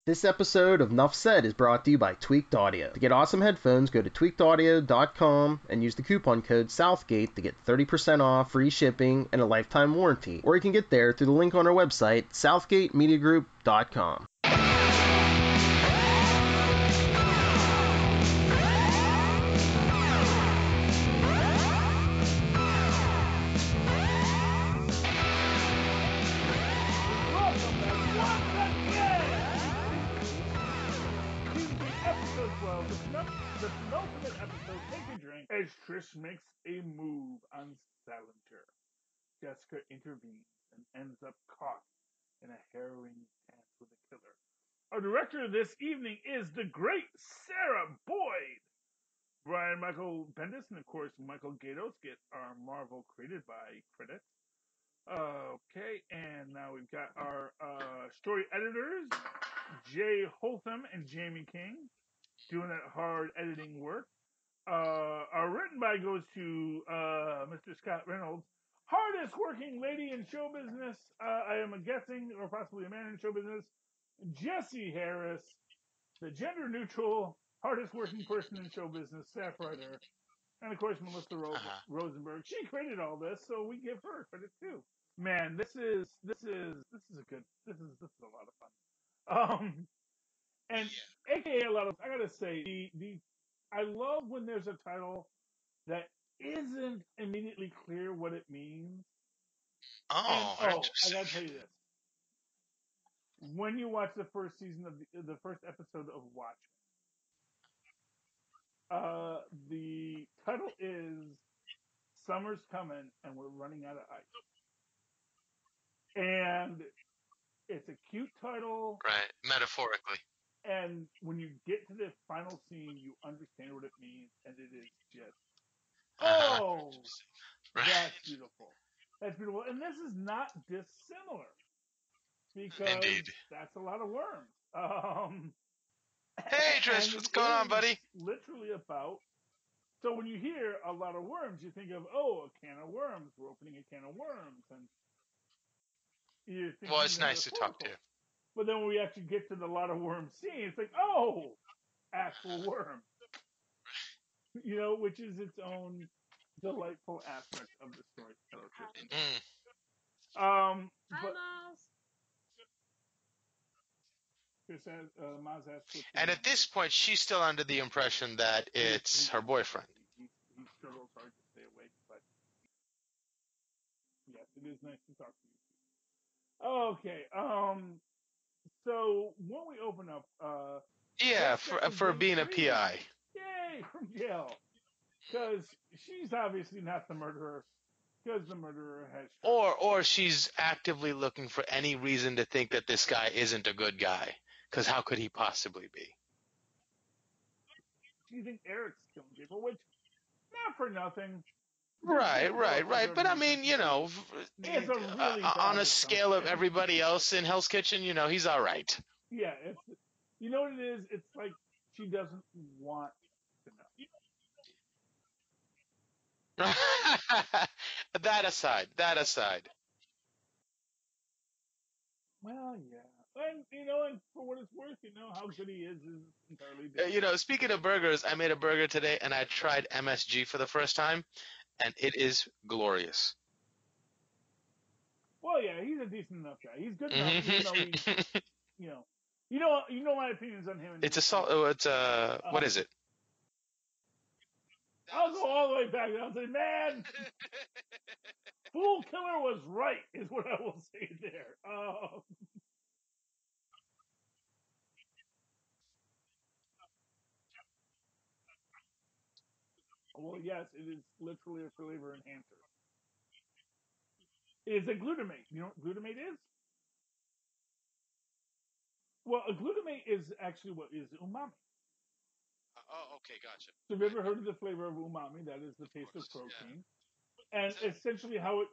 This episode of Nuff Said is brought to you by Tweaked Audio. To get awesome headphones, go to tweakedaudio.com and use the coupon code Southgate to get 30% off, free shipping, and a lifetime warranty. Or you can get there through the link on our website, southgatemediagroup.com. The penultimate episode, Take a Drink, as Trish makes a move on Salinger. Jessica intervenes and ends up caught in a harrowing dance with a killer. Our director this evening is the great Sarah Boyd. Brian Michael Bendis and, of course, Michael Gatos get our Marvel Created By credits. Okay, and now we've got our story editors, Jay Holtham and Jamie King, doing that hard editing work. Our written by goes to Mr. Scott Reynolds, hardest working lady in show business. I am guessing, or possibly a man in show business. Jesse Harris, the gender neutral, hardest working person in show business, staff writer, and of course Melissa Rosenberg. She created all this, so we give her credit too. Man, this is a lot of fun. And AKA a lot of, I gotta say, I love when there's a title that isn't immediately clear what it means. I gotta tell you this. When you watch the first season of the first episode of Watchmen, the title is Summer's Coming and We're Running Out of Ice. And it's a cute title. Right, metaphorically. And when you get to the final scene, you understand what it means, and it is just, that's beautiful. That's beautiful. And this is not dissimilar, because Indeed. That's A Lotta Worms. Hey, Trish, what's going on, buddy? Literally about, so when you hear A Lotta Worms, you think of, a can of worms. We're opening a can of worms. And well, it's nice to talk to you. But then when we actually get to the Lotta Worms scene, it's like, actual worm. Which is its own delightful aspect of the storyteller. Hi, Mozz. Mozz asks, and at this point, she's still under the impression that it's her boyfriend. He struggles hard to stay awake, but yes, it is nice to talk to you. Okay, so when we open up, for being a PI. Yay, from jail. Because she's obviously not the murderer. Because the murderer has... Or she's actively looking for any reason to think that this guy isn't a good guy. Because how could he possibly be? You think Eric's killing people, which, not for nothing. Right. But I mean, on a scale of everybody else in Hell's Kitchen, he's all right. Yeah, you know what it is? It's like she doesn't want to know. That aside. Well, yeah. And for what it's worth, how good he is entirely different. Speaking of burgers, I made a burger today, and I tried MSG for the first time, and it is glorious. Well, yeah, he's a decent enough guy. He's good enough, even though he's, you know my opinions on him. It's what is it? I'll go all the way back and I'll say, man, Fool Killer was right, is what I will say there. Well, yes, it is literally a flavor enhancer. It is a glutamate. You know what glutamate is? Well, a glutamate is actually what is umami. Oh, okay, gotcha. So have you ever heard of the flavor of umami? That is the taste of protein. Yeah. And essentially how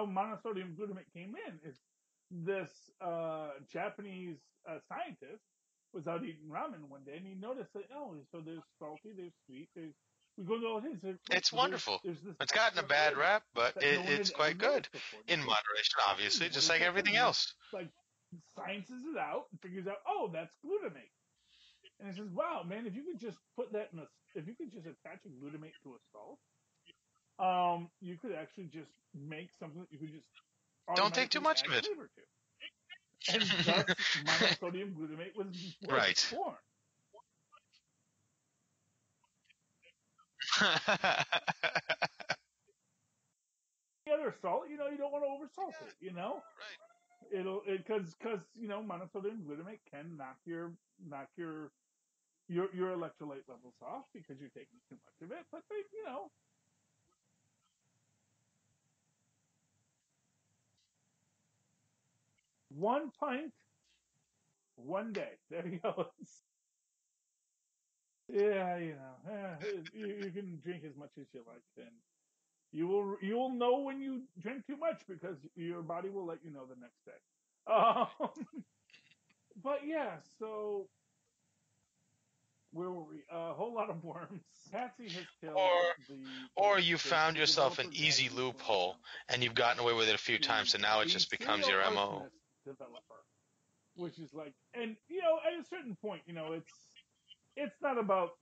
monosodium glutamate came in is this Japanese scientist was out eating ramen one day, and he noticed that, so there's salty, there's sweet, we go to all his. It's wonderful. It's gotten a bad rap, but it's quite good. In moderation, obviously, just like everything else. Like, sciences it out and figures out, oh, that's glutamate. And he says, wow, man, if you could just put that if you could just attach a glutamate to a salt, you could actually just make something that you could just Don't take too automatically much of add it. flavor to. And thus, monosodium glutamate was Right. born. The other salt, you don't want to oversalt it, because monosodium glutamate can knock your electrolyte levels off because you're taking too much of it. But they, 1 pint, 1 day. There you go. Yeah, you can drink as much as you like, and you will know when you drink too much because your body will let you know the next day. But yeah, so where were we? A whole lot of worms. Patsy has killed Or or you the found yourself an developer guy easy who's going loophole around and you've gotten away with it a few times, so now it the just becomes serial your MO. arsonist developer, which is like, and at a certain point, it's not about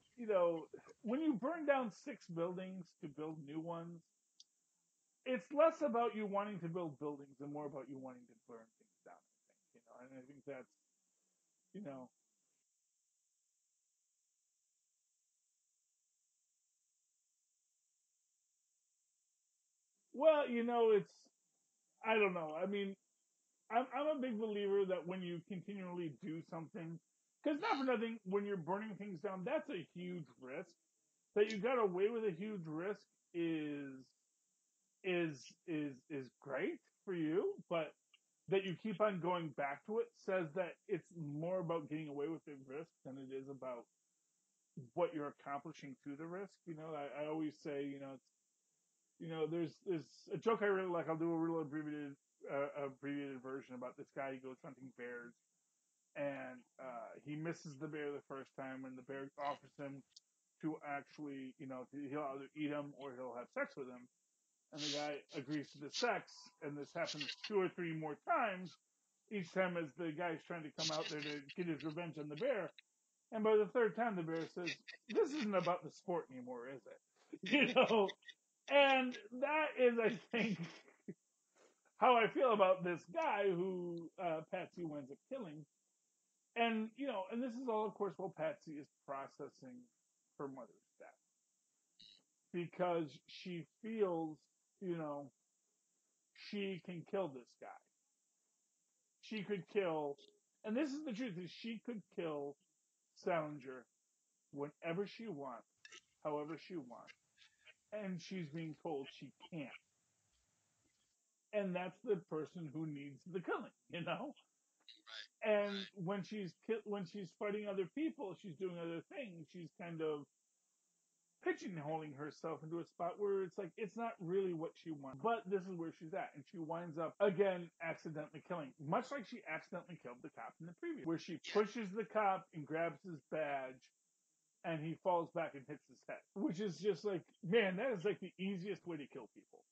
when you burn down 6 buildings to build new ones. It's less about you wanting to build buildings and more about you wanting to burn things down. I think, and I think that's you know well, it's I don't know. I mean, I'm a big believer that when you continually do something, because not for nothing, when you're burning things down, that's a huge risk. That you got away with a huge risk is is great for you, but that you keep on going back to it says that it's more about getting away with the risk than it is about what you're accomplishing through the risk. I always say, there's a joke I really like. I'll do a real abbreviated version about this guy. He goes hunting bears, and he misses the bear the first time, and the bear offers him to actually, he'll either eat him or he'll have sex with him. And the guy agrees to the sex, and this happens 2 or 3 more times. Each time, as the guy's trying to come out there to get his revenge on the bear, and by the third time, the bear says, "This isn't about the sport anymore, is it?" And that is, I think, how I feel about this guy who Patsy winds up killing. And and this is all, of course, while Patsy is processing her mother's death because she feels, you know, she can kill this guy. She could kill, and this is the truth: is she could kill Salinger whenever she wants, however she wants, and she's being told she can't. And that's the person who needs the killing. And when she's fighting other people, she's doing other things. She's kind of pigeonholing herself into a spot where it's like it's not really what she wants, but this is where she's at, and she winds up again accidentally killing, much like she accidentally killed the cop in the previous, where she pushes the cop and grabs his badge, and he falls back and hits his head, which is just like, man, that is like the easiest way to kill people.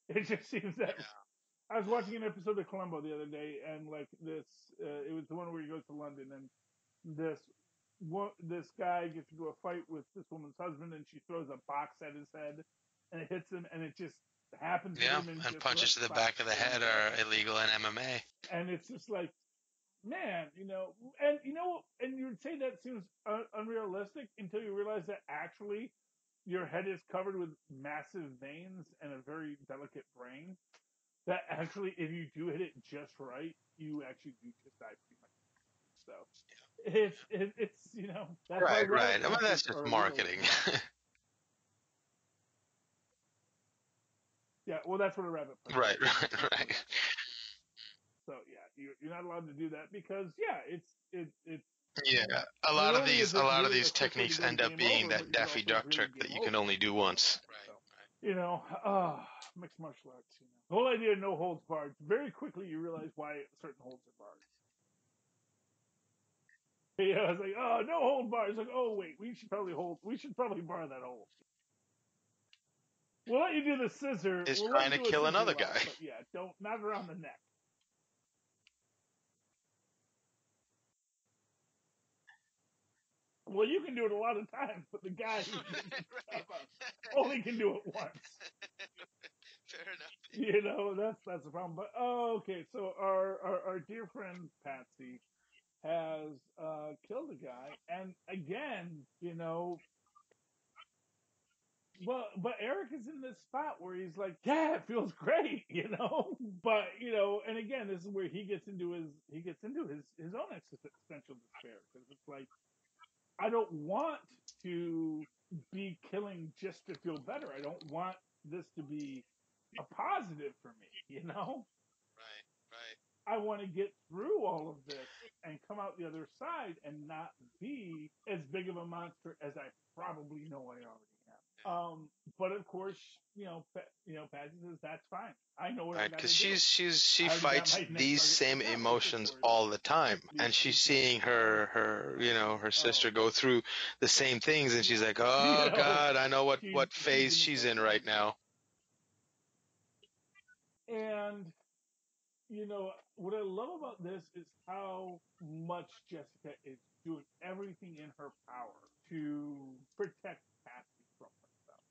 It just seems that. I was watching an episode of Columbo the other day, and like this, it was the one where he goes to London, and this this guy gets into a fight with this woman's husband, and she throws a box at his head, and it hits him, and it just happens to Yeah, him in and just the punches right to the spot, back of the head are illegal in MMA. and it's just like, man, and and you would say that seems unrealistic until you realize that actually your head is covered with massive veins and a very delicate brain. That actually, if you do hit it just right, you actually do just die pretty much. So it's that's why Right, rabbit right. Well, punches that's just are illegal marketing. as well. Yeah, well, that's what a rabbit punch Right, is. right, right. So yeah, you're not allowed to do that because yeah, it's Yeah, not only is a it lot of really a these quick way to techniques go to end up game being over, but that you could Daffy also Duck really trick that game you can over only it. do once. So mixed martial arts. The whole idea of no holds barred. Very quickly you realize why certain holds are barred. Yeah, I was like, oh, no hold bar. It's like, oh wait, we should probably bar that hold. We'll let you do the scissor. Is We'll let trying you to do a kill scissor another lock, guy. but yeah, don't not around the neck. Well, you can do it a lot of times, but the guy who's making stuff up only can do it once. Fair enough. You know, that's the problem. But okay, so our dear friend Patsy has killed a guy, and again, you know, well, but Eric is in this spot where he's like, yeah, it feels great, you know. But you know, and again, this is where he gets into his own existential despair, because it's like, I don't want to be killing just to feel better. I don't want this to be a positive for me, you know. Right, right. I want to get through all of this and come out the other side and not be as big of a monster as I probably know I already am. But of course, Patsy says that's fine. I know what I Right, got to because do. she I already got fights my next these target same picked out, which of emotions course all the time, and is she's Patsy. seeing her sister go through the same things, and she's like, You oh know, God, I know she's what phase in the she's same in boat. right now. And you know, what I love about this is how much Jessica is doing everything in her power to protect Patsy from herself.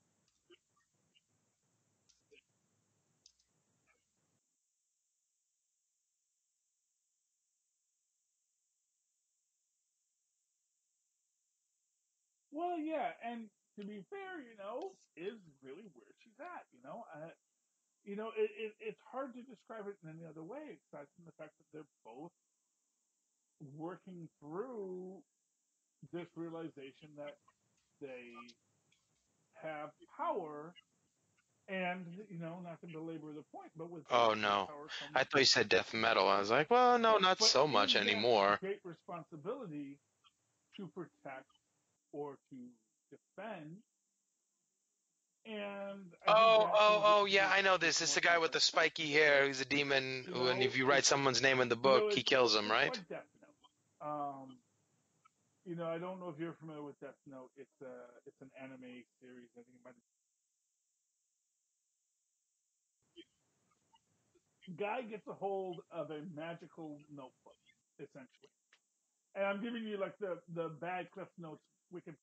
Well, yeah, and to be fair, you know, is really where she's at. It's hard to describe it in any other way aside from the fact that they're both working through this realization that they have power. And, not to belabor the point, but with Oh that no, power comes I thought you said death metal. I was like, well, no, not but so much is that anymore. great responsibility to protect or to defend? And I think Oh, that's oh, where oh, yeah, I know the this. It's the point guy of with the Death spiky Note is. hair. He's a demon You who, and if know, you write someone's name in the book, he kills him, it's right? like Death Note. I don't know if you're familiar with Death Note. It's an anime series. I think it might. Guy gets a hold of a magical notebook, essentially, and I'm giving you like the bad Cliff Notes Wicked.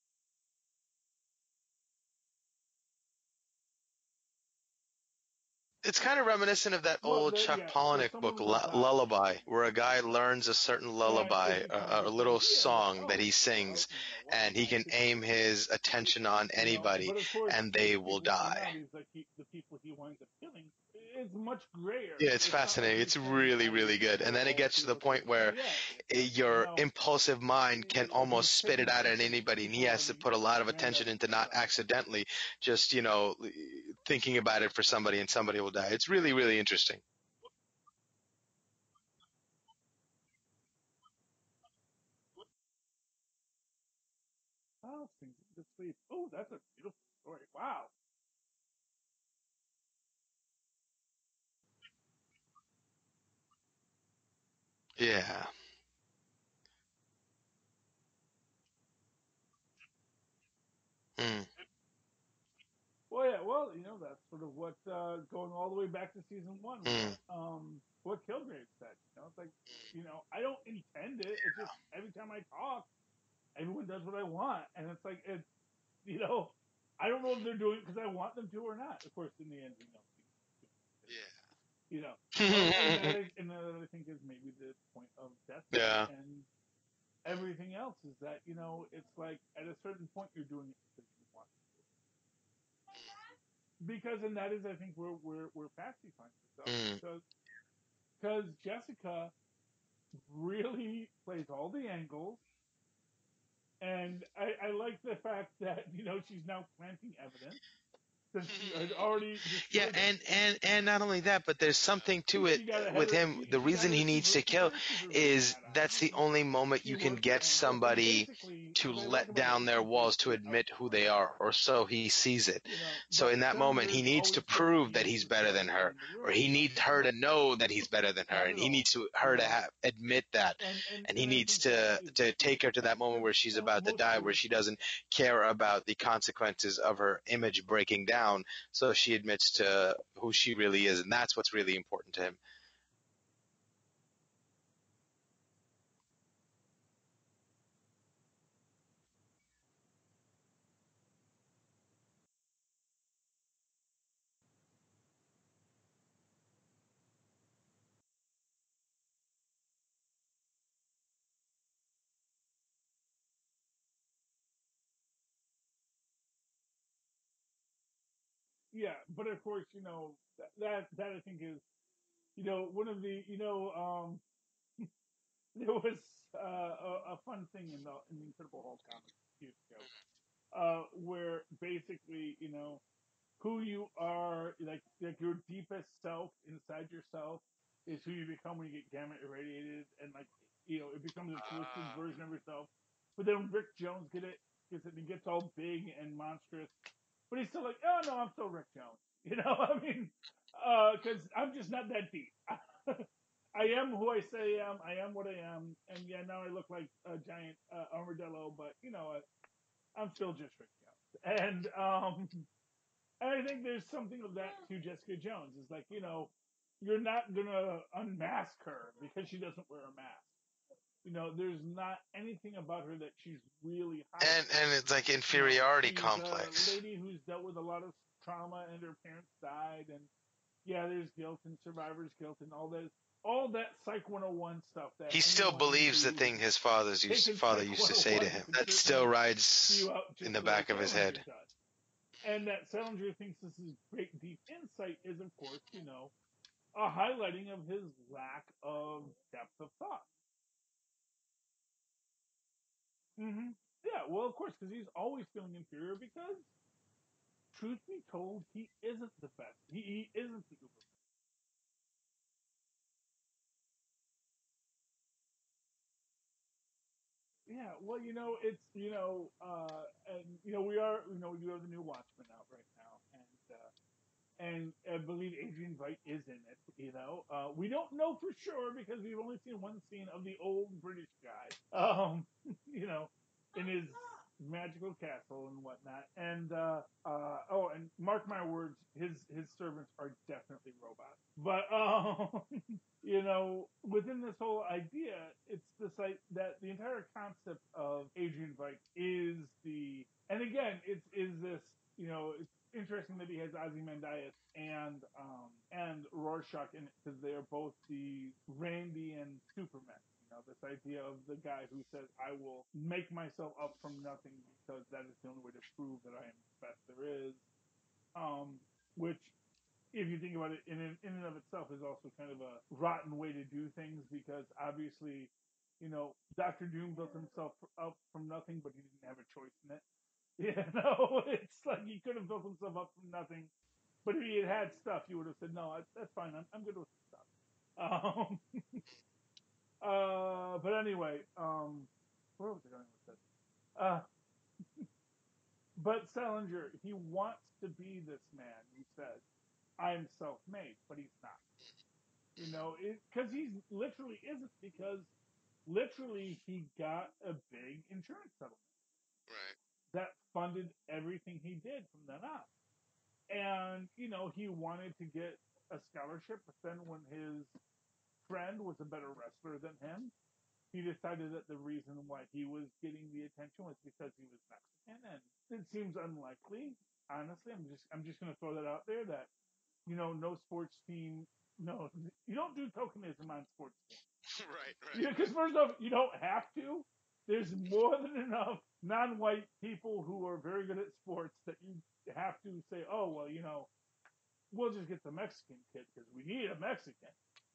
It's kind of reminiscent of that Well, old Chuck so Palahniuk book, someone will die, Lullaby, where a guy learns a certain and lullaby, it becomes a this little idea that, song that oh, he well, sings, and he I can could aim kill them. his attention on anybody, But of course, and those they will people turn die. out is like the people he winds up killing is much grayer. Yeah, it's It's not like fascinating. he's It's killing really, really audiences good. who And are then it all gets to the fearlessly, point oh where yeah, your impulsive mind can almost he's spit taking it out at pictures of anybody, and he people has to already put a lot of jammed up attention in into his not cell. accidentally just, thinking about it for somebody, and somebody will die. It's really, really interesting. Oh, things to sleep. Oh, that's a beautiful story. Wow. Yeah. Mm, Well, yeah. Well, that's sort of what going all the way back to season one. mm. What Kilgrave said. It's like, I don't intend it. It's just every time I talk, everyone does what I want, and it's like you know, I don't know if they're doing it because I want them to or not. Of course, in the end, you know, and Yeah. that I think is maybe the point of Death Note Yeah. and everything else is that it's like at a certain point you're doing it because you want to. And that is I think where Patsy finds herself Mm. because Jessica really plays all the angles. And I like the fact that she's now planting evidence since she had already Yeah, destroyed and not only that, but there's something to everything. it with him. The She got reason her he needs to kill supervision is hat on, that's the and only moment she you can works with get Hancock. And somebody basically, to what I like let about it down is their she's walls to basically admit who they outsmarting are, or so he sees it. So But in that then moment, he there's needs to always going to prove that be he's the better than dark side her, in the or room he trying needs to her to know that he's better than her, have and it he all. needs her to admit that, and he And I needs think that is the to key. take her to that moment where she's about to Most die, where viewers she doesn't care about the consequences of her image breaking down, so she admits to who she really is, and that's what's really important to him. yeah, but of course, that I think is, one of the, there was a fun thing in the Incredible Hulk comics years ago, where basically, who you are, like your deepest self inside yourself is who you become when you get gamma irradiated, and like, it becomes a twisted version of yourself. But then Rick Jones gets it, and he gets all big and monstrous, but he's still like, oh no, I'm still Rick Jones. I mean, because I'm just not that deep. I am who I say I am. I am what I am, and yeah, now I look like a giant armadillo, but I'm still just Rick Jones. And I think there's something of that to Jessica Jones. It's like, you're not gonna unmask her because she doesn't wear a mask. There's not anything about her that she's really hiding. And it's like inferiority She's a complex. lady who's dealt with a lot of trauma, and her parents died, and yeah, there's guilt and survivor's guilt and all that Psych 101 stuff that He still anyone believes the who's thing his taken father Psych used to say to 101 him. can That still certainly rides spew out in just the the way back of his Salinger head. does. And that Salinger thinks this is great deep insight is, of course, a highlighting of his lack of depth of thought. Mm-hmm. Yeah, well, of course, because he's always feeling inferior because, truth be told, he isn't the best. He isn't the uber. Yeah, well, it's and we do have the new Watchmen out right now, and I believe Adrian Veidt is in it. We don't know for sure because we've only seen one scene of the old British guy, you know, in his magical castle and whatnot. And and mark my words, his servants are definitely robots. But within this whole idea, it's this like that the entire concept of Adrian Veidt is and again, it's is this it's interesting that he has Ozymandias and Rorschach in it because they are both the Randian Supermen. This idea of the guy who says, "I will make myself up from nothing because that is the only way to prove that I am the best there is." Which, if you think about it, in and of itself, is also kind of a rotten way to do things because obviously, Doctor Doom built himself up from nothing, but he didn't have a choice in it. It's like he could have built himself up from nothing, but if he had had stuff, he would have said, "No, that's fine. I'm good with the stuff." Um, but anyway, where was I going with this? Uh, but Salinger, he wants to be this man who says, "I'm self-made," but he's not. Because he's literally isn't because literally he got a big insurance settlement Right. that funded everything he did from then on. And he wanted to get a scholarship, but then when his friend was a better wrestler than him, he decided that the reason why he was getting the attention was because he was Mexican, and it seems unlikely. Honestly, I'm just going to throw that out there that no sports team, no, you don't do tokenism on sports teams. Right, right, Yeah, because first off, you don't have to. There's more than enough non-white people who are very good at sports that you have to say, oh well, we'll just get the Mexican kid because we need a Mexican.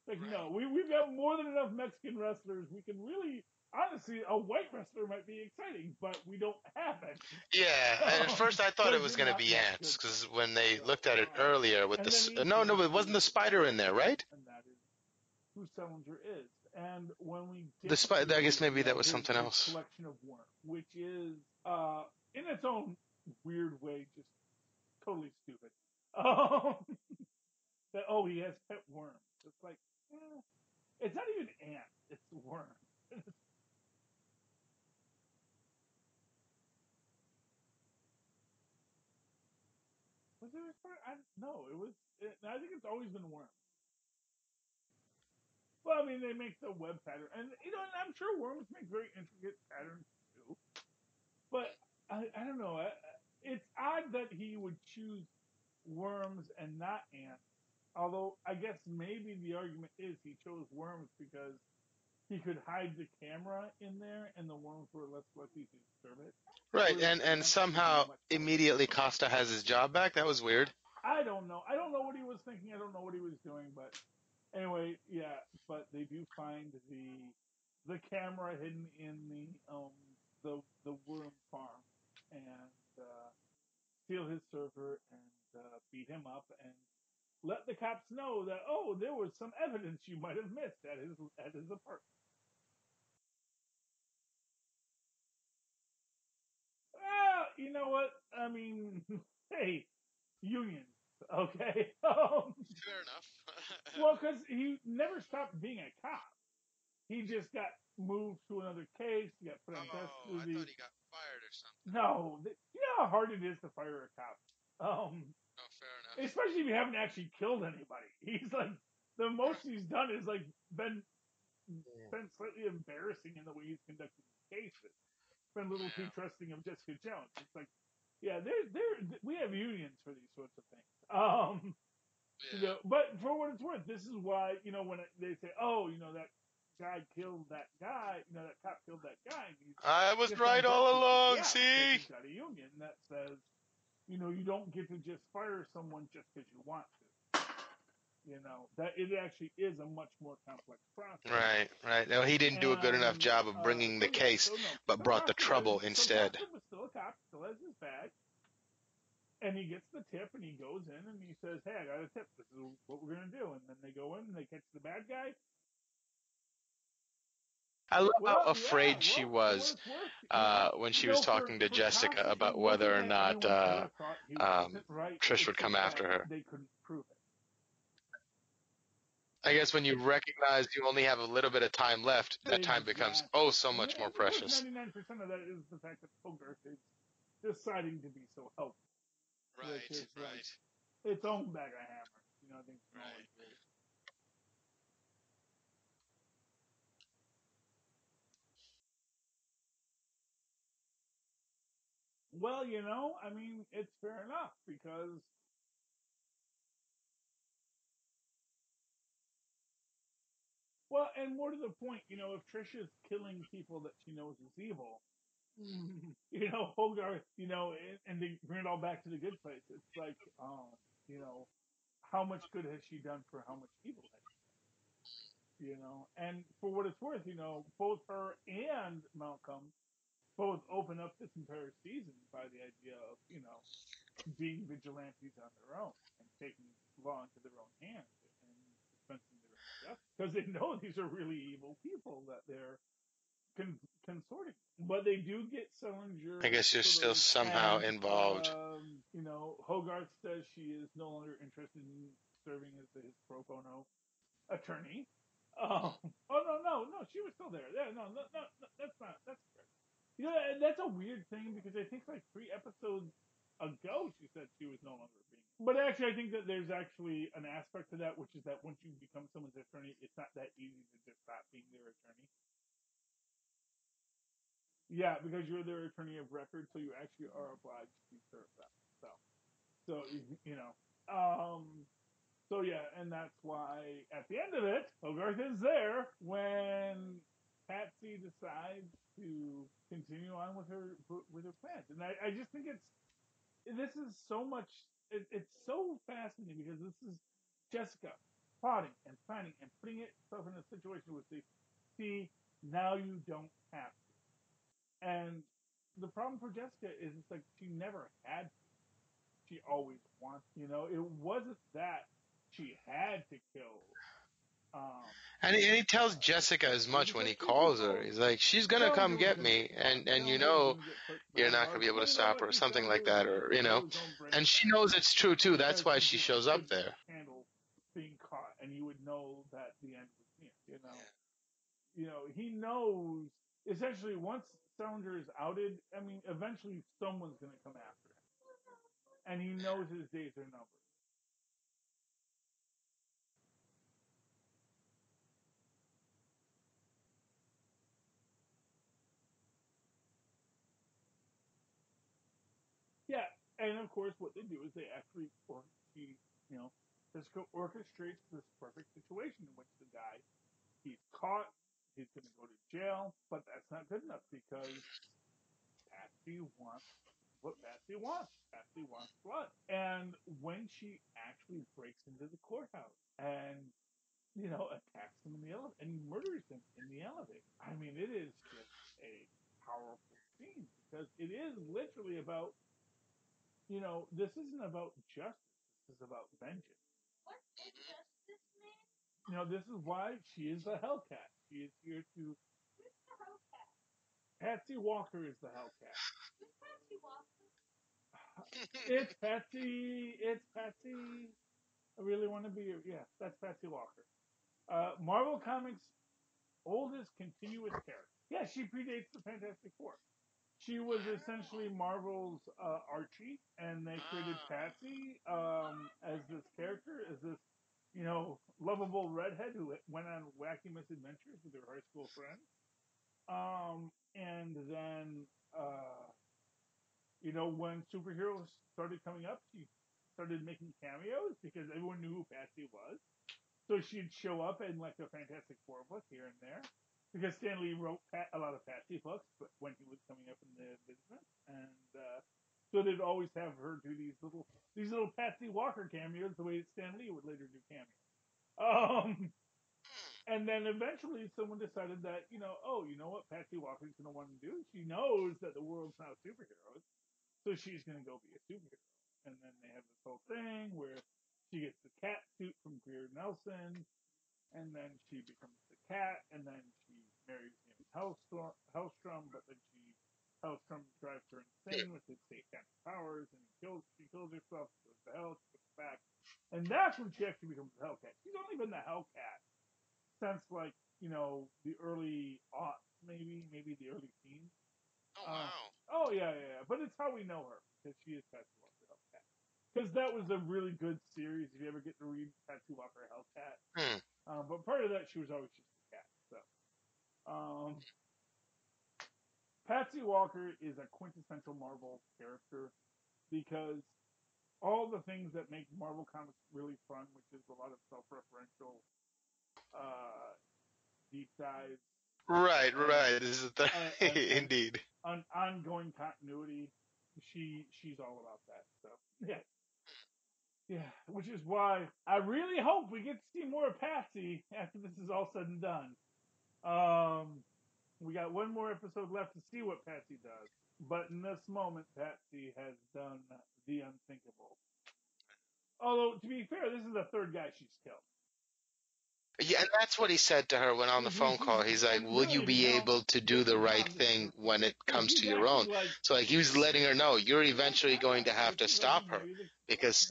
Like, right. no, we've got more than enough Mexican wrestlers. We can really, honestly, a white wrestler might be exciting, but we don't have it. Yeah, and at first I thought it Because was they're going to not be that ants good. because when they So, looked at it earlier with and then he no, gets no, it wasn't the spider in there, right? and that is who Selinger is. And when we The get spider, I guess to maybe that was something his else. collection of worms, which is in its own weird way just totally stupid. Um, that he has pet worms. It's like it's not even ants, it's worms. Was it a spider? No, it was. I think it's always been worms. Well, I mean, they make the web pattern, and and I'm sure worms make very intricate patterns too. But I don't know. It's odd that he would choose worms and not ants. Although I guess maybe the argument is he chose worms because he could hide the camera in there, and the worms were less likely to disturb it. Right, Whereas and ants would be somehow much more likely immediately to. Costa has his job back. That was weird. I don't know. I don't know what he was thinking. I don't know what he was doing. But anyway, yeah. But they do find the camera hidden in the worm farm and steal his server and beat him up and let the cops know that there was some evidence you might have missed at his apartment. You know what? I mean, hey, unions, okay? Fair enough. Well, because he never stopped being a cop. He just got moved to another case. He got put on desk Oh, I thought duty. he got fired or something. No, you know how hard it is to fire a cop. Oh, fair enough. Especially if you haven't actually killed anybody. He's like the most he's done is like been slightly embarrassing in the way he's conducted his cases. Been a little too Yeah. trusting of Jessica Jones. It's like, yeah, we have unions for these sorts of things. Yeah. But for what it's worth, this is why when they say, that guy killed that guy, that cop killed that guy, and he's I was gets on right death all row. along, Yeah, because see? he's got a union that says, you don't get to just fire someone just because you want to. That it actually is a much more complex process. Right. No, he didn't do a good enough And job of bringing the so yeah, case, so no, but brought the trouble So instead. Costa was still a cop, still has his badge, and he gets the tip, and he goes in, and he says, "Hey, I got a tip. This is what we're gonna do." And then they go in, and they catch the bad guy. I love how Well, yeah. afraid she Well, for what was it's worth, when she was talking to for Jessica Costa, it about wasn't whether or that not anyone ever thought he wasn't right. Trish It's would come just that after her. they couldn't prove it. I guess when you recognize you only have a little bit of time left, that time becomes Exactly. so much more And of course, precious. 99% of that is the fact that Hogarth is deciding to be so helpful, which is like its own bag of hammers. I think it's always really. Well, I mean, it's fair enough because, well, and more to the point, if Trisha's killing people that she knows is evil, Hogarth, and they bring it all back to the good place. It's like, you know, how much good has she done for how much evil has she done? And for what it's worth, both her and Malcolm both open up this entire season by the idea of, being vigilantes on their own and taking law into their own hands and dispensing their own justice because they know these are really evil people that they're consorting. But they do get I Selinger guess you're sort still of, somehow and involved. Hogarth says she is no longer interested in serving as his pro bono attorney. Oh no, she was still there. Yeah, no, that's not that's correct. That's a weird thing because I think like 3 episodes ago she said she was no longer being. But actually, I think that there's actually an aspect to that, which is that once you become someone's attorney, it's not that easy to just stop being their attorney. Yeah, because you're their attorney of record, so you actually are obliged to serve them. So you know. So yeah, and that's why at the end of it, Hogarth is there when Patsy decides to continue on with her plans, and I just think this is so much. It's so fascinating because this is Jessica plotting and planning and putting itself in a situation where they see now you don't have to. And the problem for Jessica is it's like she never had to. She always wanted. It wasn't that she had to kill. Um, And he tells Jessica as Jessica much when because he truth be calls her. told, He's like, she's gonna come Salinger was get going to me, get caught. and Salinger was going to get put you're behind not gonna bars. be able to But you know stop what? her, or And something like Salinger that, was going to or blow his own And brains she out knows it's true too. That's because why he she just shows up couldn't there. handle being caught, and you would know that the end was near. He knows essentially once Salinger is outed. I mean, eventually someone's going to come after him, and he knows his days are numbered. Yeah, and of course, what they do is they actually, you know, Cisco orchestrates this perfect situation in which the guy he's caught, he's going to go to jail, but that's not good enough because Patsy wants what Patsy wants. Patsy wants blood. And when she actually breaks into the courthouse and attacks him in the elevator and murders him in the elevator. I mean, it is just a powerful scene because it is literally about, this isn't about justice. This is about vengeance. What does justice mean? This is why she is the Hellcat. She is here to. Who's the Hellcat? Patsy Walker is the Hellcat. Who's Patsy Walker? It's Patsy. It's Patsy. I really want to be. Yeah, that's Patsy Walker. Marvel Comics' oldest continuous character. Yeah, she predates the Fantastic Four. She was essentially Marvel's Archie, and they created Patsy as this character, as this, lovable redhead who went on wacky misadventures with her high school friends. And then, when superheroes started coming up, she started making cameos because everyone knew who Patsy was. So she'd show up in like a Fantastic Four book here and there, because Stan Lee wrote a lot of Patsy books, but when he was coming up in the business, and so they'd always have her do these little Patsy Walker cameos, the way Stan Lee would later do cameos. And then eventually someone decided that you know what Patsy Walker's going to want to do? She knows that the world's not superheroes, so she's going to go be a superhero. And then they have this whole thing where she gets the cat suit from Greer Nelson, and then she becomes the cat, and then she marries James Hellstrom, but then Hellstrom drives her insane with his satanic powers, and she kills herself, goes to hell, she comes back, and that's when she actually becomes the Hellcat. She's only been the Hellcat since like the early aughts, maybe the early teens. Oh wow. Oh yeah, but it's how we know her because she is Patsy Walker Hellcat. Because that was a really good series. If you ever get to read Patsy Walker Hellcat, but part of that she was always just a cat. So, Patsy Walker is a quintessential Marvel character because all the things that make Marvel comics really fun, which is a lot of self-referential deep dives, Right. This is the and indeed. ongoing continuity. She's all about that. So yeah, which is why I really hope we get to see more of Patsy after this is all said and done. We got one more episode left to see what Patsy does, but in this moment, Patsy has done the unthinkable. Although, to be fair, this is the third guy she's killed. Yeah, and that's what he said to her when on the phone call. He's like, "Will you be able to do the right thing when it comes to your own?" So like he was letting her know, you're eventually going to have to stop her because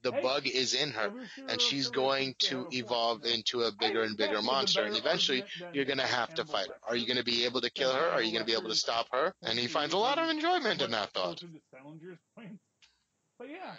the bug is in her, and she's going to evolve into a bigger and bigger monster, and eventually you're going to have to fight her. Are you going to be able to kill her? Are you going to be able to stop her? And he finds a lot of enjoyment in that thought. But yeah.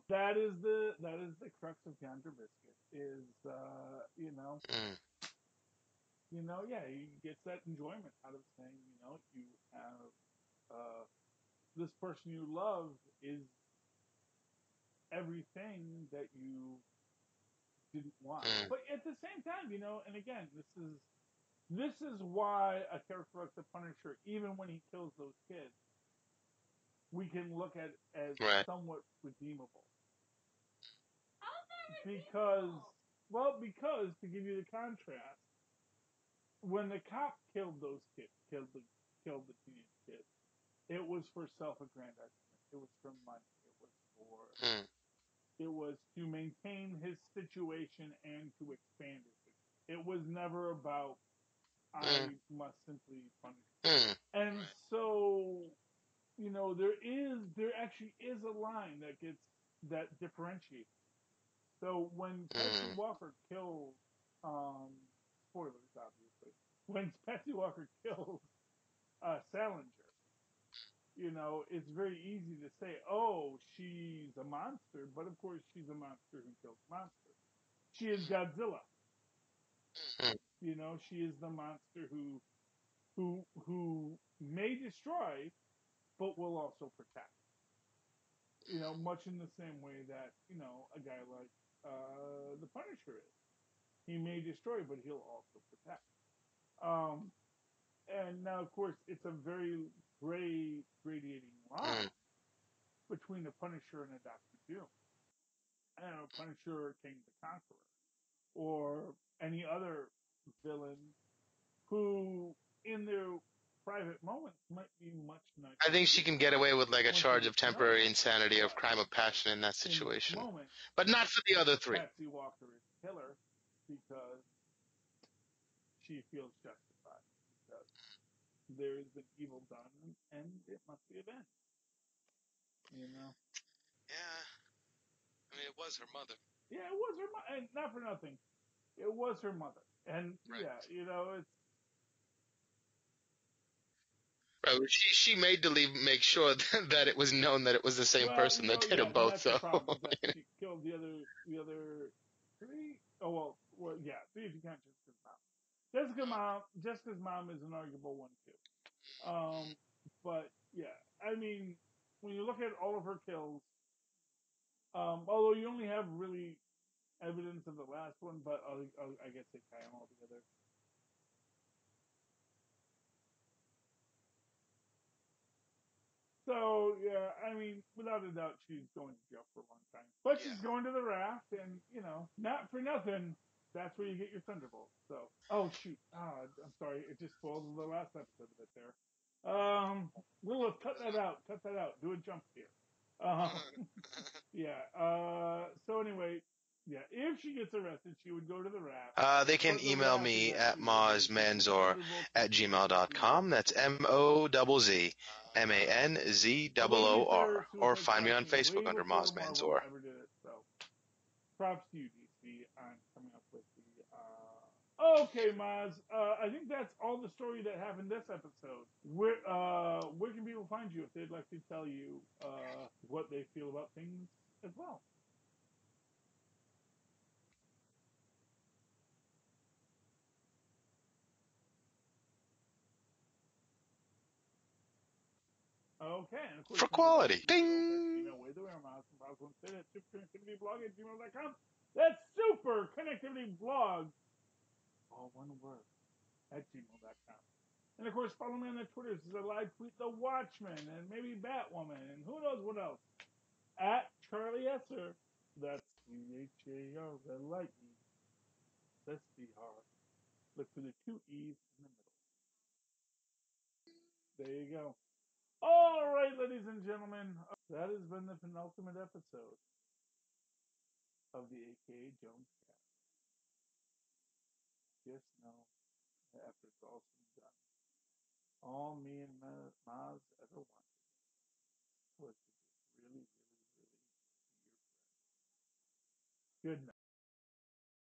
That is the crux of John Trubisky is yeah, he gets that enjoyment out of saying, you have this person you love is everything that you didn't want. But at the same time, and again, this is why a character like the Punisher, even when he kills those kids, we can look at as somewhat redeemable. Because to give you the contrast, when the cop killed those kids, killed the teenage kids, it was for self-aggrandizement. It was for money. It was to maintain his situation and to expand his situation. It was never about I must simply punish. And so, there actually is a line that differentiates. So when Patsy Walker kills, spoilers obviously, when Patsy Walker kills Salinger, it's very easy to say, oh, she's a monster, but of course she's a monster who kills monsters. She is Godzilla. Hmm. You know, she is the monster who may destroy, but will also protect. You know, much in the same way that, you know, a guy like the Punisher is. He may destroy, but he'll also protect. Um, and now, of course, it's a very gray, radiating line Hmm. between the Punisher and a Doctor Doom. And a Punisher or King the Conqueror, or any other villain who, in their private moments, might be much nicer I think she people can get away with like a once you charge of get to know temporary them. insanity of But crime of passion in that in this situation, moment, but not for the other three. Patsy Walker is killer because she feels justified because there has been evil done and it must be avenged. You know? Yeah, I mean, it was her mother. Yeah, it was her mother, and not for nothing. It was her mother, and Right. yeah, you know, it's Right. She made to make sure that it was known that it was the same well, person you that know, did yeah, them and both. that's the So problem is that she killed the other three. Oh well, yeah, three if you count Jessica's mom. Jessica's mom is an arguable one too. But yeah, I mean, when you look at all of her kills, although you only have really evidence of the last one, but I guess they tie them all together. So yeah, I mean, without a doubt, she's going to jail for a long time. But yeah. she's going to the raft, and you know, not for nothing, that's where you get your thunderbolts. So, oh shoot, I'm sorry, it just spoiled the last episode of it there. Lilith, cut that out. Cut that out. Do a jump here. Um, yeah. So anyway, yeah, if she gets arrested, she would go to the raft. They can But the email raft is me at actually where they give you the mozzmanzor thunderbolts at and you get the gmail.com. That's MOZZ although to be MANZOOR. fair, Or Suicide find me Squad on came Facebook way under before Moz Marvel Manzor. ever did it, so props to you, DC, on coming up with the. Okay, Maz. I think that's all the story that happened this episode. Where can people find you if they'd like to tell you what they feel about things as well? Okay, and of course For you can reach out quality. to myself at Ding! Gmail with or Maz from Browse1 at superconnectivityblog@gmail.com. That's superconnectivityblog, all one word, at gmail.com. And of course, follow me on the Twitters as I live tweet The Watchmen and maybe Batwoman and who knows what else. At Charlie Esser. That's CHAR, the lightning. SDR. Look for the two E's in the middle. There you go. All right, ladies and gentlemen, that has been the penultimate episode of the AKA Jones cast. Just know that after it's all said and done, all me and Maz ever wanted was to just really, really, really be your friend. Good night.